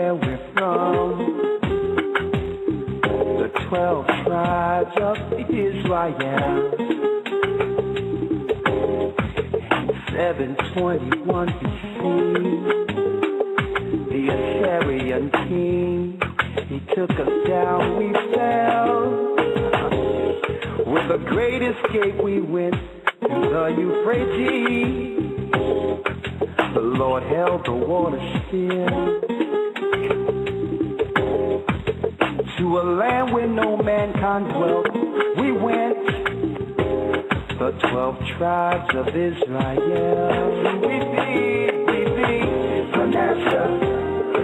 where we're from. The 12 tribes of Israel. 721 BC, the Assyrian king, he took us down, we fell. With a great escape we went to the Euphrates. The Lord held the water still. To a land where no mankind dwelt, we went. The 12 tribes of Israel. We be Vanessa,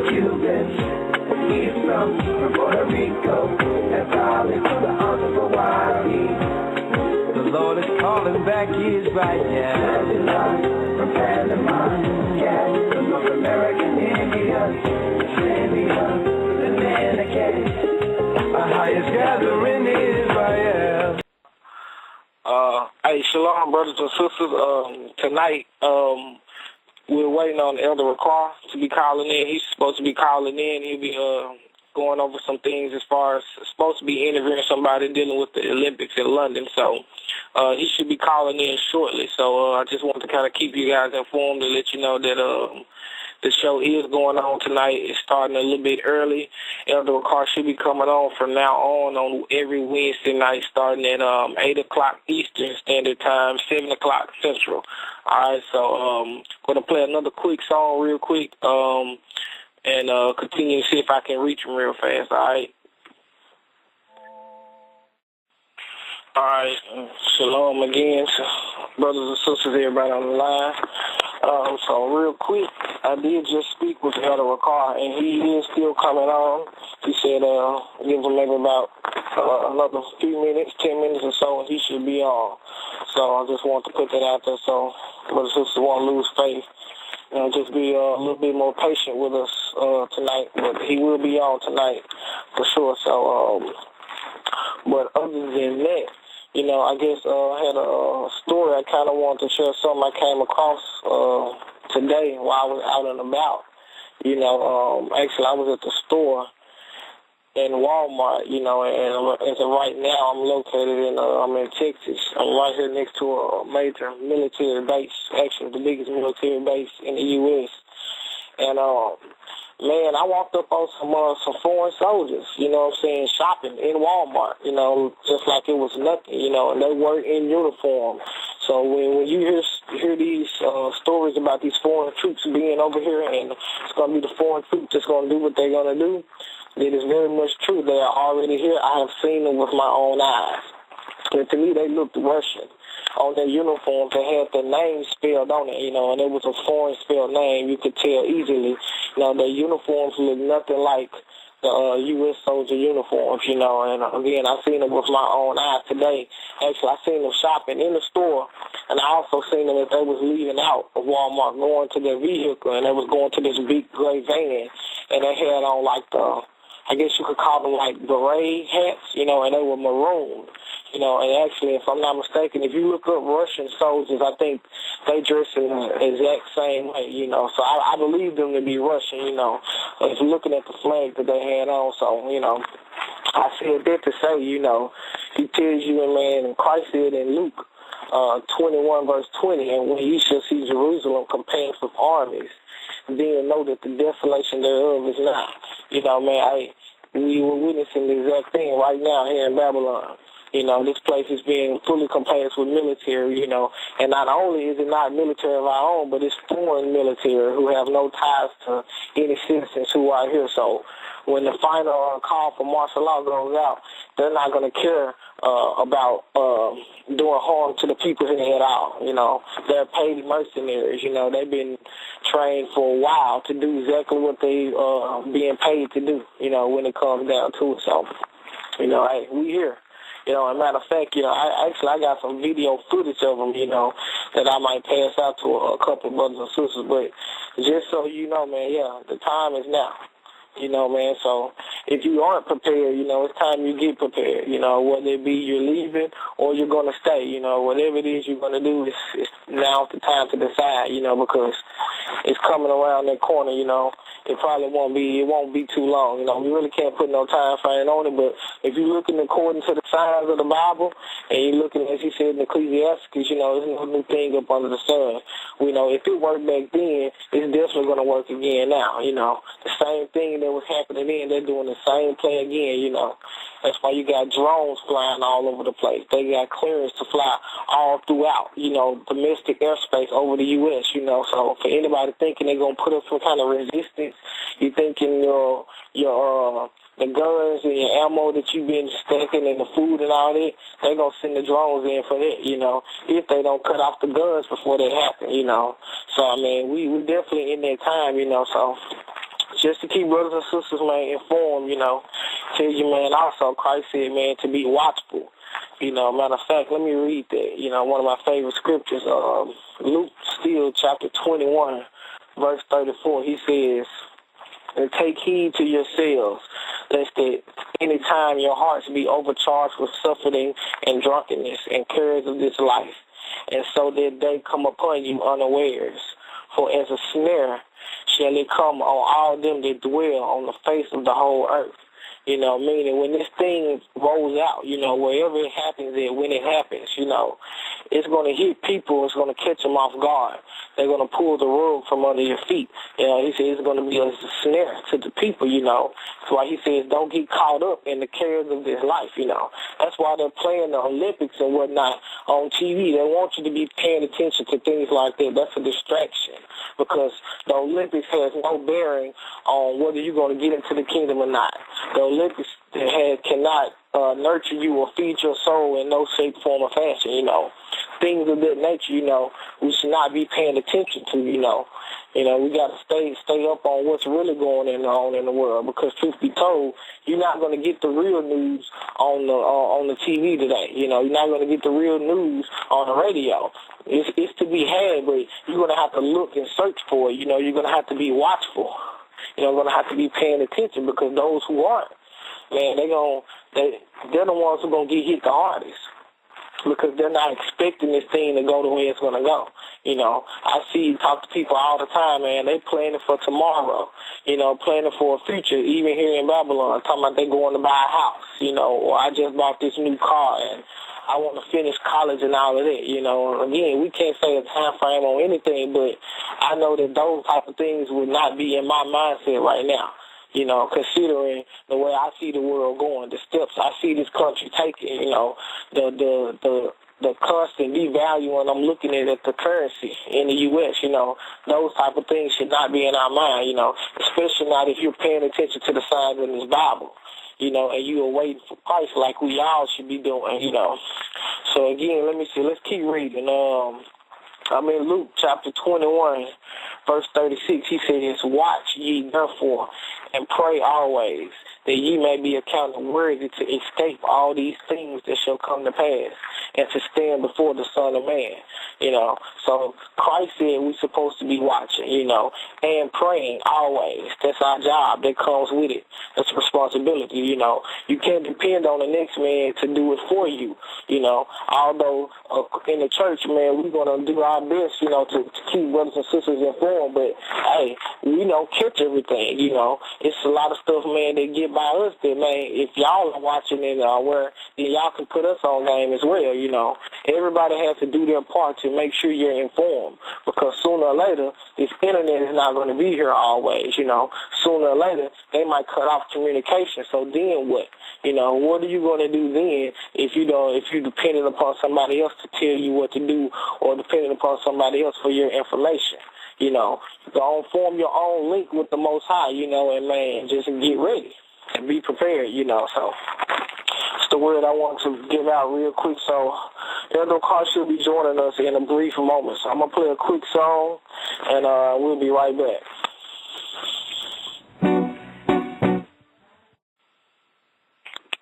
Cubans, Ephraim, from Puerto Rico, and probably from the heart of Hawaii. The Lord is calling back Israel. From Panama, yes, the North American Indians, Zambia, the Dominican, our highest gathering Israel. Hey, shalom, brothers and sisters. Tonight, we're waiting on Elder Ricard to be calling in. He's supposed to be calling in. He'll be going over some things as far as supposed to be interviewing somebody dealing with the Olympics in London. So he should be calling in shortly. So I just want to kind of keep you guys informed and let you know that the show is going on tonight. It's starting a little bit early. Elder Ricard should be coming on from now on every Wednesday night starting at 8 o'clock Eastern Standard Time, 7 o'clock Central. All right, so going to play another quick song real quick and continue to see if I can reach him real fast, all right? All right, shalom again, brothers and sisters, everybody on the line. So real quick, I did just speak with Elder Ricard, and he is still coming on. He said give him maybe about another few minutes, 10 minutes or so, and he should be on. So I just want to put that out there so brothers and sisters won't lose faith. Just be a little bit more patient with us tonight, but he will be on tonight for sure. So, but other than that, I guess I had a story I kind of wanted to share, something I came across today while I was out and about. Actually I was at the store in Walmart, and as of right now I'm located I'm in Texas. I'm right here next to a major military base, actually the biggest military base in the U.S. And man, I walked up on some foreign soldiers, shopping in Walmart, just like it was nothing, and they were in uniform. So when you hear these stories about these foreign troops being over here and it's going to be the foreign troops that's going to do what they're going to do, it is very much true. They are already here. I have seen them with my own eyes. And to me, they looked Russian. On their uniforms, they had their name spelled on it, and it was a foreign spelled name. You could tell easily. Their uniforms look nothing like the U.S. soldier uniforms, and again, I seen them with my own eyes today. Actually, I seen them shopping in the store, and I also seen them as they was leaving out of Walmart, going to their vehicle, and they was going to this big gray van, and they had on like I guess you could call them like beret hats, and they were maroon. And actually, if I'm not mistaken, if you look up Russian soldiers, I think they dress in the exact same way, So I believe them to be Russian, if you're looking at the flag that they had on. So, I said that to say, he tells you, and Christ said in Luke 21, verse 20, and when you shall see Jerusalem compared with armies, then know that the desolation thereof is not. We were witnessing the exact thing right now here in Babylon. This place is being fully compared with military, and not only is it not military of our own, but it's foreign military who have no ties to any citizens who are here. So when the final call for martial law goes out, they're not going to care about doing harm to the people here at all. They're paid mercenaries. They've been trained for a while to do exactly what they being paid to do, when it comes down to it. So, hey, we here. As a matter of fact, I got some video footage of them, that I might pass out to a couple of brothers and sisters. But just so you know, man, the time is now. Man, so if you aren't prepared, it's time you get prepared, whether it be you're leaving or you're going to stay, whatever it is you're going to do, it's now's the time to decide, because it's coming around that corner, it won't be too long. You know, we really can't put no time frame on it, but if you're looking according to the signs of the Bible, and you're looking, as he said in Ecclesiastes, you know, there's no new thing up under the sun. We know if it worked back then, it's definitely going to work again now, you know. The same thing that was happening then, they're doing the same play again, you know. That's why you got drones flying all over the place. They got clearance to fly all throughout, you know, domestic airspace over the U.S., you know. So for anybody thinking they're going to put up some kind of resistance, you're thinking the guns and your ammo that you've been stacking and the food and all that, they're going to send the drones in for that, you know, if they don't cut off the guns before that happen, you know. So, I mean, we're definitely in that time, you know, so just to keep brothers and sisters, man, informed, you know, tell you, man, also Christ said, man, to be watchful. You know, matter of fact, let me read that. You know, one of my favorite scriptures, Luke still chapter 21, verse 34, he says, and take heed to yourselves, lest at any time your hearts be overcharged with suffering and drunkenness and cares of this life, and so that they come upon you unawares. For as a snare shall it come on all them that dwell on the face of the whole earth. You know, meaning when this thing rolls out, you know, wherever it happens and when it happens, you know, it's going to hit people. It's going to catch them off guard. They're going to pull the rug from under your feet. You know, he says it's going to be a snare to the people, you know. That's why he says don't get caught up in the cares of this life, you know. That's why they're playing the Olympics and whatnot on TV. They want you to be paying attention to things like that. That's a distraction because the Olympics has no bearing on whether you're going to get into the kingdom or not. The Olympics cannot nurture you or feed your soul in no shape, form, or fashion, you know. Things of that nature, you know, we should not be paying attention to, you know. You know, we got to stay up on what's really going on in the world because, truth be told, you're not going to get the real news on the TV today. You know, you're not going to get the real news on the radio. It's to be had, but you're going to have to look and search for it. You know, you're going to have to be watchful. You know, going to have to be paying attention because those who aren't, man, they're the ones who are going to get hit the hardest because they're not expecting this thing to go the way it's going to go. You know, I talk to people all the time, man. They planning for tomorrow, you know, planning for a future, even here in Babylon, talking about they going to buy a house, you know, or I just bought this new car and I want to finish college and all of that, you know. Again, we can't say a time frame on anything, but I know that those type of things would not be in my mindset right now, you know, considering the way I see the world going, the steps I see this country taking, you know, the constant devaluing I'm looking at the currency in the U.S., you know, those type of things should not be in our mind, you know, especially not if you're paying attention to the signs in this Bible. You know, and you are waiting for Christ like we all should be doing, you know. So, again, let me see. Let's keep reading. I'm in Luke chapter 21, verse 36. He says, watch ye therefore and pray always, that ye may be accounted worthy to escape all these things that shall come to pass and to stand before the Son of Man, you know. So Christ said we're supposed to be watching, you know, and praying always. That's our job. That comes with it. That's a responsibility, you know. You can't depend on the next man to do it for you, you know. Although in the church, man, we're going to do our best, you know, to keep brothers and sisters informed. But, hey, we don't catch everything, you know. It's a lot of stuff, man, that get by us that, man, if y'all are watching it aware, then y'all can put us on game as well, you know. Everybody has to do their part to make sure you're informed because sooner or later, this internet is not going to be here always, you know. Sooner or later, they might cut off communication. So then what? You know, what are you going to do then if you're dependent upon somebody else to tell you what to do or dependent upon somebody else for your information? You know, go form your own link with the Most High, you know, and, man, just get ready and be prepared, you know. So it's the word I want to give out real quick. So Elder Carr should be joining us in a brief moment. So I'm going to play a quick song, and we'll be right back.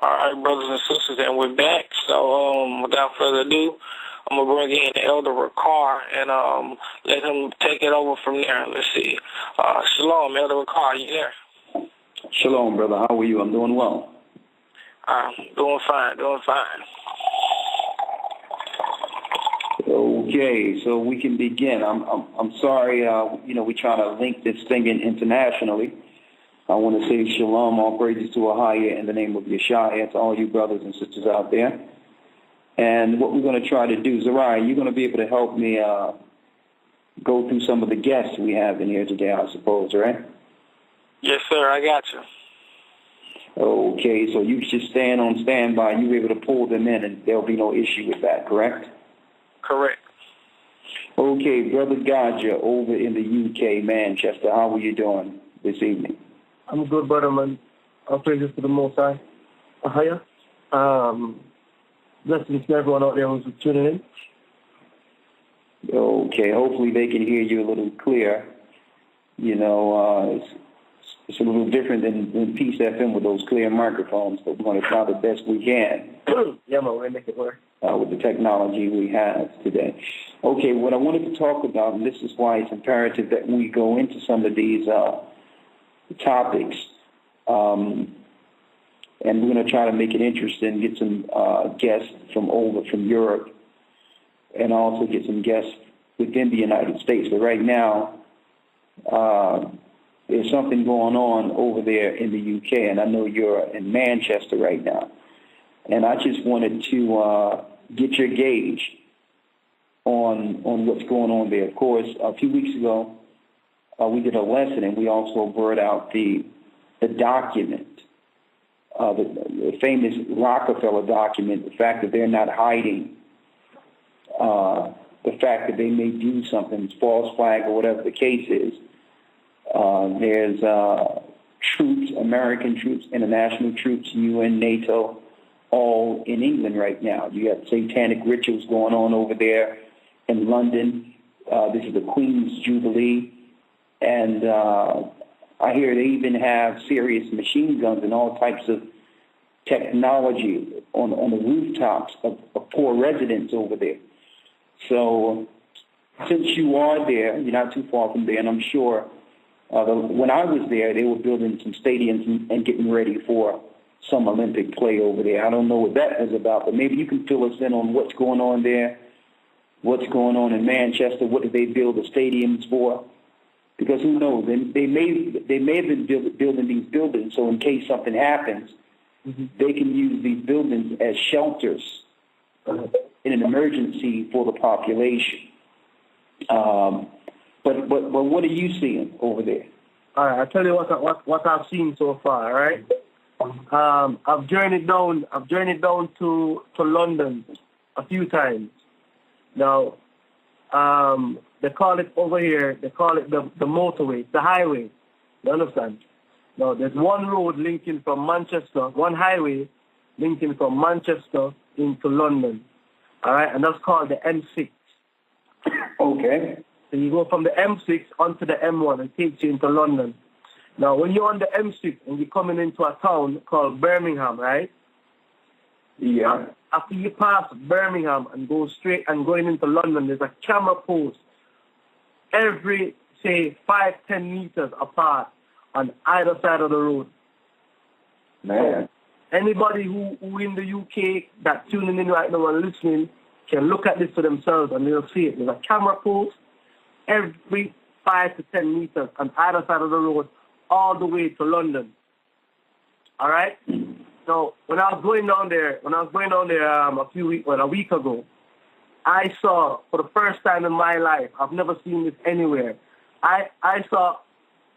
All right, brothers and sisters, and we're back. So without further ado, I'm going to bring in Elder Ricard and let him take it over from there. Let's see. Shalom, Elder Ricard, you there? Shalom, brother. How are you? I'm doing well. Doing fine. So, Okay, so we can begin. I'm sorry. We're trying to link this thing in internationally. I want to say shalom, all praises to Ahaya in the name of Yeshua to all you brothers and sisters out there. And what we're going to try to do, Zariah, you're going to be able to help me go through some of the guests we have in here today, I suppose, right? Yes, sir. I got you. Okay, so you should stand on standby. You'll be able to pull them in, and there'll be no issue with that, correct? Correct. Okay, Brother Gadja over in the UK, Manchester, how are you doing this evening? I'm good, brother, man. All praises to the Most High. Ahaya. Blessings to everyone out there who's tuning in. Okay, hopefully they can hear you a little clear. It's a little different than Peace FM with those clear microphones, but we're going to try the best we can. Yeah, man, we'll make it work. With the technology we have today. Okay, what I wanted to talk about, and this is why it's imperative that we go into some of these topics, and we're going to try to make it interesting, get some guests from Europe, and also get some guests within the United States. But right now, there's something going on over there in the UK, and I know you're in Manchester right now. And I just wanted to get your gauge on what's going on there. Of course, a few weeks ago, we did a lesson, and we also brought out the document, the famous Rockefeller document, the fact that they're not hiding, the fact that they may do something, false flag or whatever the case is. There's troops, American troops, international troops, UN, NATO, all in England right now. You have satanic rituals going on over there in London. This is the Queen's Jubilee. And I hear they even have serious machine guns and all types of technology on the rooftops of poor residents over there. So since you are there, you're not too far from there, and I'm sure when I was there, they were building some stadiums and getting ready for some Olympic play over there. I don't know what that was about, but maybe you can fill us in on what's going on there, what's going on in Manchester, what did they build the stadiums for? Because who knows? They may have been building these buildings, so in case something happens, they can use these buildings as shelters in an emergency for the population. But what are you seeing over there? All right, I'll tell you what I've seen so far. All right, I've journeyed down to London a few times. Now, they call it over here. They call it the motorway, the highway. You understand? Now, there's one road linking from Manchester, one highway linking from Manchester into London. All right, and that's called the M6. Okay. So you go from the M6 onto the M1 and takes you into London. Now, when you're on the M6 and you're coming into a town called Birmingham, right? Yeah. After you pass Birmingham and go straight and going into London, there's a camera post every, say, 5-10 meters apart on either side of the road. Man. So anybody who in the UK that's tuning in right now and listening can look at this for themselves and they'll see it. There's a camera post every 5 to 10 meters on either side of the road, all the way to London. All right. So when I was going down there, a week ago, I saw for the first time in my life, I've never seen this anywhere. I saw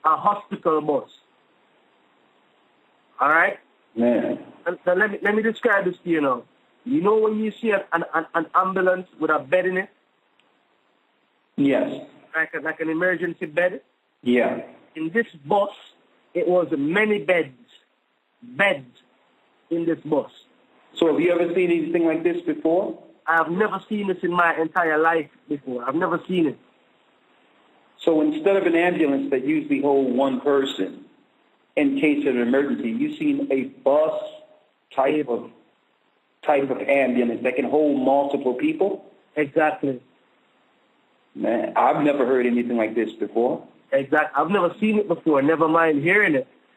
a hospital bus. All right. Man. And so let me describe this to you now. You know when you see an ambulance with a bed in it? Yes. Like an emergency bed? Yeah. In this bus, it was many beds in this bus. So have you ever seen anything like this before? I have never seen this in my entire life before. I've never seen it. So instead of an ambulance that usually holds one person in case of an emergency, you've seen a bus type of ambulance that can hold multiple people? Exactly. Man, I've never heard anything like this before. Exactly. I've never seen it before, never mind hearing it.